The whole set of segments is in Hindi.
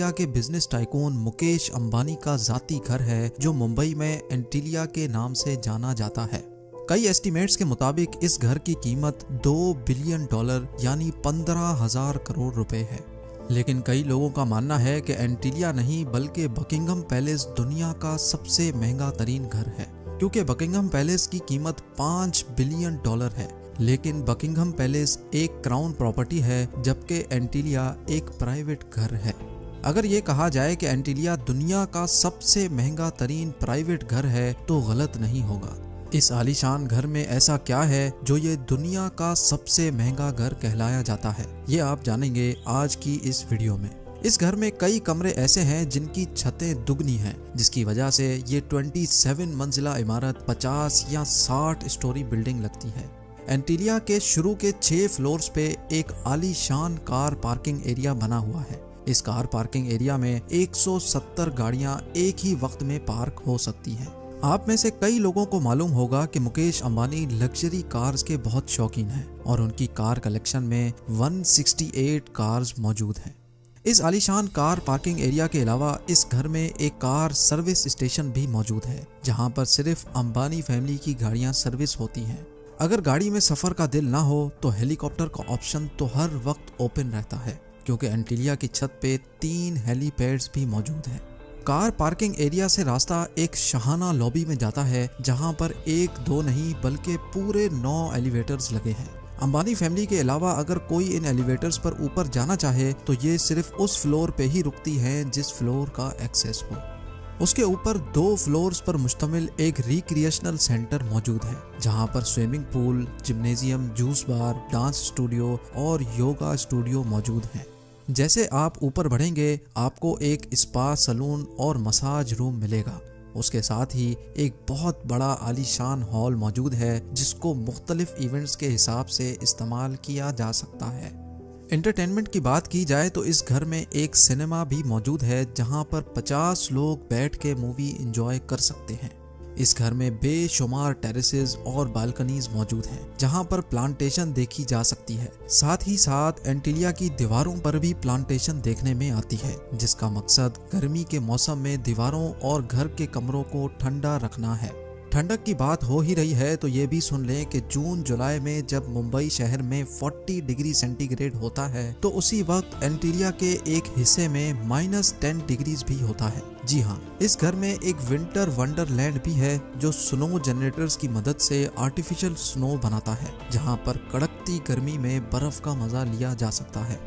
इंडिया के बिजनेस टाइकून मुकेश अंबानी का जाती घर है जो मुंबई में एंटीलिया के नाम से जाना जाता है। कई एस्टीमेट्स के मुताबिक इस घर की कीमत $2 बिलियन यानी 15,000 करोड़ रुपए है। लेकिन कई लोगों का मानना है कि एंटीलिया नहीं बल्कि बकिंघम पैलेस दुनिया का सबसे महंगा तरीन घर है, क्योंकि बकिंघम पैलेस की कीमत $5 बिलियन है। लेकिन बकिंघम पैलेस एक क्राउन प्रॉपर्टी है जबकि एंटीलिया एक प्राइवेट घर है। अगर ये कहा जाए कि एंटीलिया दुनिया का सबसे महंगा तरीन प्राइवेट घर है तो गलत नहीं होगा। इस आलीशान घर में ऐसा क्या है जो ये दुनिया का सबसे महंगा घर कहलाया जाता है, ये आप जानेंगे आज की इस वीडियो में। इस घर में कई कमरे ऐसे हैं जिनकी छतें दुगनी हैं, जिसकी वजह से ये 27 मंजिला इमारत 50 या 60 स्टोरी बिल्डिंग लगती है। एंटीलिया के शुरू के 6 फ्लोर्स पे एक आलीशान कार पार्किंग एरिया बना हुआ है। इस कार पार्किंग एरिया में 170 गाड़ियां एक ही वक्त में पार्क हो सकती हैं। आप में से कई लोगों को मालूम होगा कि मुकेश अंबानी लग्जरी कार्स के बहुत शौकीन हैं और उनकी कार कलेक्शन में 168 कार्स मौजूद हैं। इस आलीशान कार पार्किंग एरिया के अलावा इस घर में एक कार सर्विस स्टेशन भी मौजूद है, जहां पर सिर्फ अंबानी फैमिली की गाड़ियां सर्विस होती हैं। अगर गाड़ी में सफर का दिल ना हो तो हेलीकॉप्टर का ऑप्शन तो हर वक्त ओपन रहता है, क्योंकि एंटीलिया की छत पे 3 हेलीपैड्स भी मौजूद हैं। कार पार्किंग एरिया से रास्ता एक शाहाना लॉबी में जाता है, जहां पर 1-2 नहीं बल्कि पूरे 9 एलिवेटर्स लगे हैं। अंबानी फैमिली के अलावा अगर कोई इन एलिवेटर्स पर ऊपर जाना चाहे तो ये सिर्फ उस फ्लोर पे ही रुकती हैं जिस फ्लोर का एक्सेस हो। उसके ऊपर 2 फ्लोर्स पर मुश्तमिल एक रिक्रिएशनल सेंटर मौजूद है, जहां पर स्विमिंग पूल, जिम्नेजियम, जूस बार, डांस स्टूडियो और योगा स्टूडियो मौजूद हैं। जैसे आप ऊपर बढ़ेंगे आपको एक स्पा, सलून और मसाज रूम मिलेगा। उसके साथ ही एक बहुत बड़ा आलीशान हॉल मौजूद है जिसको मुख्तलिफ इवेंट्स के हिसाब से इस्तेमाल किया जा सकता है। एंटरटेनमेंट की बात की जाए तो इस घर में एक सिनेमा भी मौजूद है, जहां पर 50 लोग बैठ के मूवी एंजॉय कर सकते हैं। इस घर में बेशुमार टेरेसेस और बालकनीज मौजूद हैं, जहां पर प्लांटेशन देखी जा सकती है। साथ ही साथ एंटीलिया की दीवारों पर भी प्लांटेशन देखने में आती है, जिसका मकसद गर्मी के मौसम में दीवारों और घर के कमरों को ठंडा रखना है। ठंडक की बात हो ही रही है तो ये भी सुन लें कि जून जुलाई में जब मुंबई शहर में 40 डिग्री सेंटीग्रेड होता है तो उसी वक्त एंटीलिया के एक हिस्से में -10 डिग्रीज भी होता है। जी हाँ, इस घर में एक विंटर वंडरलैंड भी है जो स्नो जनरेटर्स की मदद से आर्टिफिशियल स्नो बनाता है, जहाँ पर कड़कती गर्मी में बर्फ का मजा लिया जा सकता है।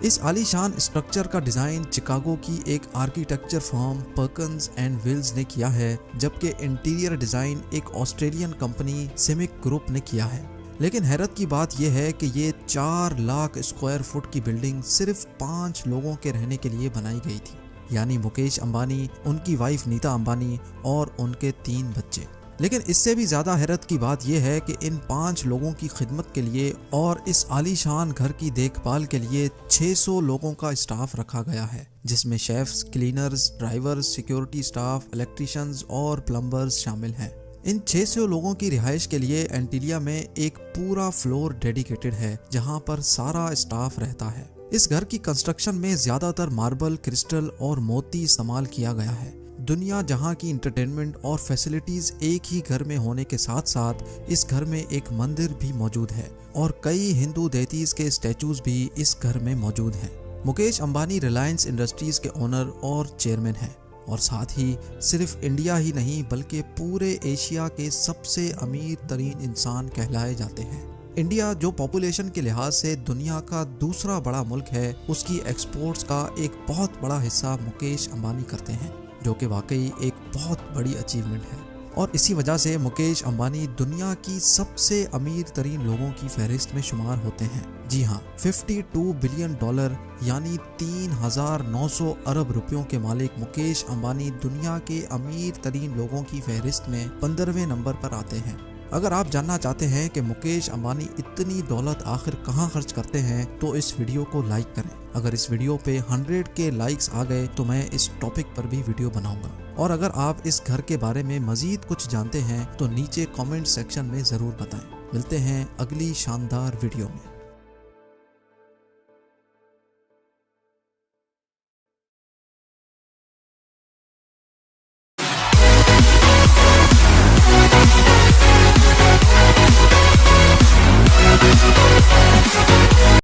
इस आलीशान स्ट्रक्चर का डिजाइन चिकागो की एक architecture firm Perkins and Wills ने किया है, जबकि इंटीरियर डिजाइन एक ऑस्ट्रेलियन कंपनी सिमिक ग्रुप ने किया है। लेकिन हैरत की बात यह है कि ये 4 लाख स्क्वायर फुट की बिल्डिंग सिर्फ 5 लोगों के रहने के लिए बनाई गई थी, यानी मुकेश अंबानी, उनकी वाइफ नीता अंबानी और उनके 3 बच्चे। लेकिन इससे भी ज्यादा हैरत की बात यह है कि इन 5 लोगों की खिदमत के लिए और इस आलीशान घर की देखभाल के लिए 600 लोगों का स्टाफ रखा गया है, जिसमें chefs, cleaners, drivers, security staff, electricians और प्लम्बर्स शामिल हैं। इन 600 लोगों की रिहाइश के लिए एंटीलिया में एक पूरा फ्लोर डेडिकेटेड है, जहां पर सारा स्टाफ रहता है। इस घर की कंस्ट्रक्शन में ज्यादातर मार्बल, क्रिस्टल और मोती इस्तेमाल किया गया है। दुनिया जहां की इंटरटेनमेंट और फैसिलिटीज एक ही घर में होने के साथ साथ इस घर में एक मंदिर भी मौजूद है और कई हिंदू देवताओं के स्टैचूज भी इस घर में मौजूद हैं। मुकेश अंबानी रिलायंस इंडस्ट्रीज के ओनर और चेयरमैन हैं और साथ ही सिर्फ इंडिया ही नहीं बल्कि पूरे एशिया के सबसे अमीर तरीन इंसान कहलाए जाते हैं। इंडिया जो पॉपुलेशन के लिहाज से दुनिया का दूसरा बड़ा मुल्क है, उसकी एक्सपोर्ट्स का एक बहुत बड़ा हिस्सा मुकेश अंबानी करते हैं, जो कि वाकई एक बहुत बड़ी अचीवमेंट है। और इसी वजह से मुकेश अंबानी दुनिया की सबसे अमीर तरीन लोगों की फहरिस्त में शुमार होते हैं। जी हाँ, $52 बिलियन यानी 3,900 अरब रुपयों के मालिक मुकेश अंबानी दुनिया के अमीर तरीन लोगों की फहरिस्त में 15वें नंबर पर आते हैं। अगर आप जानना चाहते हैं कि मुकेश अंबानी इतनी दौलत आखिर कहां खर्च करते हैं तो इस वीडियो को लाइक करें। अगर इस वीडियो पे 100K लाइक्स आ गए तो मैं इस टॉपिक पर भी वीडियो बनाऊंगा। और अगर आप इस घर के बारे में मजीद कुछ जानते हैं तो नीचे कमेंट सेक्शन में जरूर बताएं। मिलते हैं अगली शानदार वीडियो में।